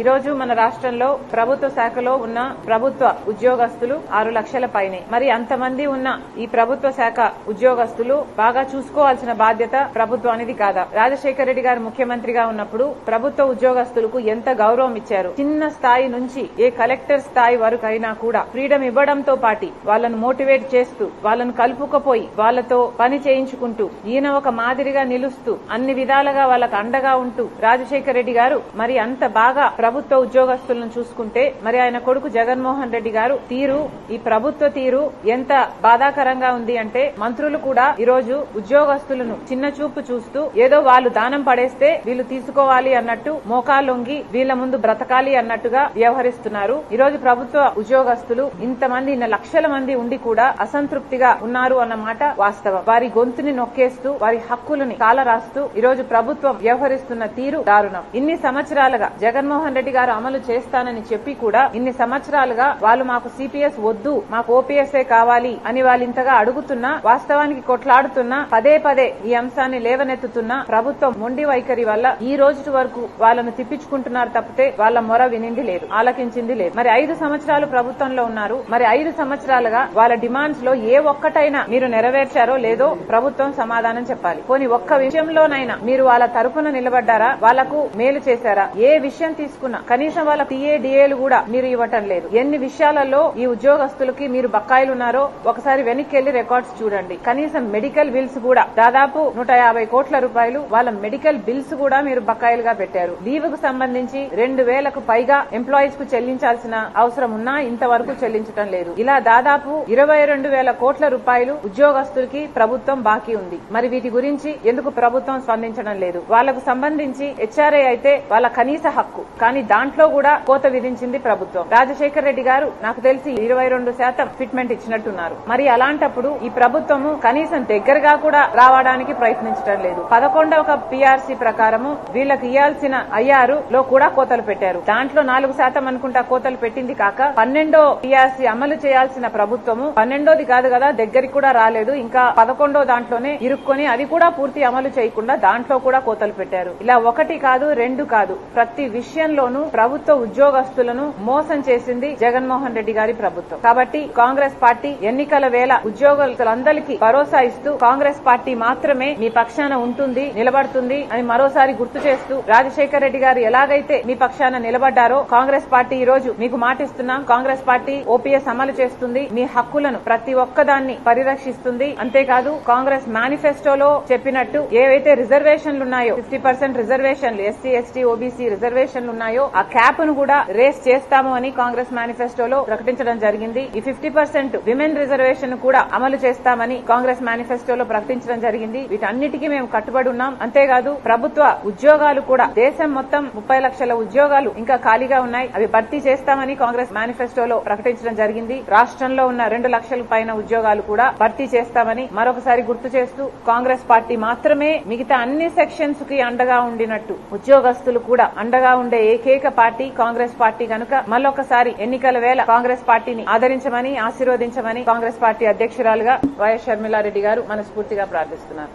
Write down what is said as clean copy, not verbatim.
ఈ రోజు మన రాష్ట్రంలో ప్రభుత్వ శాఖలో ఉన్న ప్రభుత్వ ఉద్యోగస్తులు 6 లక్షల పైనే. మరి అంతమంది ఉన్న ఈ ప్రభుత్వ శాఖ ఉద్యోగస్తులు బాగా చూసుకోవాల్సిన బాధ్యత ప్రభుత్వానిది కాదా? రాజశేఖర రెడ్డి గారు ముఖ్యమంత్రిగా ఉన్నప్పుడు ప్రభుత్వ ఉద్యోగస్తులకు ఎంత గౌరవం ఇచ్చారు. చిన్న స్థాయి నుంచి ఏ కలెక్టర్ స్థాయి వరకు అయినా కూడా ఫ్రీడమ్ ఇవ్వడంతో పాటు వాళ్ళను మోటివేట్ చేస్తూ వాళ్ళను కలుపుకపోయి వాళ్ళతో పని చేయించుకుంటూ ఈయన ఒక మాదిరిగా నిలుస్తూ అన్ని విధాలుగా వాళ్ళకు అండగా ఉంటూ రాజశేఖర రెడ్డి గారు మరి అంత బాగా ప్రభుత్వ ఉద్యోగస్తులను చూసుకుంటే మరి ఆయన కొడుకు జగన్మోహన్ రెడ్డి గారు తీరు, ఈ ప్రభుత్వ తీరు ఎంత బాధాకరంగా ఉంది అంటే మంత్రులు కూడా ఈ రోజు ఉద్యోగస్తులను చిన్న చూపు చూస్తూ ఏదో వాళ్ళు దానం పడేస్తే వీళ్ళు తీసుకోవాలి అన్నట్టు మోకాలొంగి వీళ్ల ముందు బ్రతకాలి అన్నట్టుగా వ్యవహరిస్తున్నారు. ఈ రోజు ప్రభుత్వ ఉద్యోగస్తులు ఇంతమంది లక్షల మంది ఉండి కూడా అసంతృప్తిగా ఉన్నారు అన్నమాట వాస్తవం. వారి గొంతుని నొక్కేస్తూ వారి హక్కులని కాలరాస్తూ ఈ రోజు ప్రభుత్వం వ్యవహరిస్తున్న తీరు దారుణం. ఇన్ని సంవత్సరాలుగా జగన్మోహన్ రెడ్డి గారు అమలు చేస్తానని చెప్పి కూడా ఇన్ని సంవత్సరాలుగా వాళ్ళు మాకు సిపిఎస్ వద్దు, మాకు ఓపీఎస్ఏ కావాలి అని వాళ్ళు ఇంతగా అడుగుతున్నా, వాస్తవానికి కొట్లాడుతున్నా, పదే పదే ఈ అంశాన్ని లేవనెత్తుతున్నా ప్రభుత్వం మొండి వైఖరి వల్ల ఈ రోజు వరకు వాళ్ళను తిప్పించుకుంటున్నారు తప్పితే వాళ్ళ మొర వినింది లేదు, ఆలకించింది లేదు. మరి 5 సంవత్సరాలు ప్రభుత్వంలో ఉన్నారు. మరి 5 సంవత్సరాలుగా వాళ్ళ డిమాండ్స్ లో ఏ ఒక్కటైనా మీరు నెరవేర్చారో లేదో ప్రభుత్వం సమాధానం చెప్పాలి. పోనీ ఒక్క విషయంలోనైనా మీరు వాళ్ళ తరపున నిలబడ్డారా? వాళ్లకు మేలు చేశారా? ఏ విషయం తీసుకున్నా కనీసం వాళ్ళ టీఏ-డిఏలు కూడా మీరు ఇవ్వటం లేదు. ఎన్ని విషయాలలో ఈ ఉద్యోగస్తులకి మీరు బకాయిలు ఉన్నారో ఒకసారి వెనక్కి వెళ్లి రికార్డ్స్ చూడండి. కనీసం మెడికల్ బిల్స్ కూడా దాదాపు 150 కోట్ల రూపాయలు వాళ్ళ మెడికల్ బిల్స్ కూడా మీరు బకాయిలుగా పెట్టారు. లీవ్ కు సంబంధించి 2000కు పైగా ఎంప్లాయీస్ కు చెల్లించాల్సిన అవసరం ఉన్నా ఇంతవరకు చెల్లించడం లేదు. ఇలా దాదాపు 22,000 కోట్ల రూపాయలు ఉద్యోగస్తులకి ప్రభుత్వం బాకీ ఉంది. మరి వీటి గురించి ఎందుకు ప్రభుత్వం స్పందించడం లేదు? వాళ్లకు సంబంధించి హెచ్ఆర్ఏ అయితే వాళ్ళ కనీస హక్కు, కానీ దాంట్లో కూడా కోత విధించింది ప్రభుత్వం. రాజశేఖర రెడ్డి గారు నాకు తెలిసి 22% ఫిట్మెంట్ ఇచ్చినట్టున్నారు. మరి అలాంటప్పుడు ఈ ప్రభుత్వము కనీసం దగ్గరగా కూడా రావడానికి ప్రయత్నించడం లేదు. 11వ పిఆర్సీ ప్రకారము వీళ్లకు ఇయ్యాల్సిన ఐఆర్ లో కూడా కోతలు పెట్టారు. దాంట్లో 4% అనుకుంటా కోతలు పెట్టింది కాక 12వ పిఆర్సీ అమలు చేయాల్సిన ప్రభుత్వము 12ది కాదు కదా, దగ్గరికి కూడా రాలేదు. ఇంకా 11వ దాంట్లోనే ఇరుక్కొని అది కూడా పూర్తి అమలు చేయకుండా దాంట్లో కూడా కోతలు పెట్టారు. ఇలా 1 కాదు 2 కాదు, ప్రతి విషయంలోనూ ప్రభుత్వ ఉద్యోగస్తులను మోసం చేసింది జగన్మోహన్ రెడ్డి గారి ప్రభుత్వం. కాబట్టి కాంగ్రెస్ పార్టీ ఎన్నికల వేళ ఉద్యోగస్తులందరికీ భరోసా ఇస్తూ కాంగ్రెస్ పార్టీ మాత్రమే మీ పక్షాన ఉంటుంది, నిలబడుతుంది అని మరోసారి గుర్తు చేస్తూ రాజశేఖర రెడ్డి గారు ఎలాగైతే మీ పక్షాన నిలబడ్డారో కాంగ్రెస్ పార్టీ ఈ రోజు మీకు మాటిస్తున్నాం, కాంగ్రెస్ పార్టీ ఓపీఎస్ అమలు చేస్తుంది, మీ హక్కులను ప్రతి ఒక్కదాన్ని పరిరక్షిస్తుంది. అంతేకాదు కాంగ్రెస్ మేనిఫెస్టోలో చెప్పినట్టు ఏవైతే రిజర్వేషన్లు ఉన్నాయో 50% రిజర్వేషన్లు, ఎస్సీ ఎస్టీ ఓబీసీ రిజర్వేషన్లు ఉన్నాయో ఆ క్యాప్ ను కూడా రేస్ చేస్తాము అని కాంగ్రెస్ మేనిఫెస్టోలో ప్రకటించడం జరిగింది. ఈ 50% విమెన్ రిజర్వేషన్ కూడా అమలు చేస్తామని కాంగ్రెస్ మేనిఫెస్టోలో ప్రకటించడం జరిగింది. వీటన్నిటికీ మేము కట్టుబడి ఉన్నాం. అంతేకాదు ప్రభుత్వ ఉద్యోగాలు కూడా దేశం మొత్తం 30 లక్షల ఉద్యోగాలు ఇంకా ఖాళీగా ఉన్నాయి, అవి భర్తీ చేస్తామని కాంగ్రెస్ మేనిఫెస్టోలో ప్రకటించడం జరిగింది. రాష్ట్రంలో ఉన్న 2 లక్షల పైన ఉద్యోగాలు కూడా భర్తీ చేస్తామని మరొకసారి గుర్తు చేస్తూ కాంగ్రెస్ పార్టీ మాత్రమే మిగతా అన్ని సెక్షన్స్ కి అండగా ఉండినట్టు ఉద్యోగస్తులు కూడా అండగా ఉండే ఏకైక పార్టీ కాంగ్రెస్ పార్టీ కనుక మరొకసారి ఎన్నికల వేళ కాంగ్రెస్ పార్టీని ఆదరించమని, ఆశీర్వదించమని కాంగ్రెస్ పార్టీ అధ్యక్షురాలుగా వైఎస్ షర్మిలారెడ్డి గారు మనస్ఫూర్తిగా ప్రార్థిస్తున్నారు.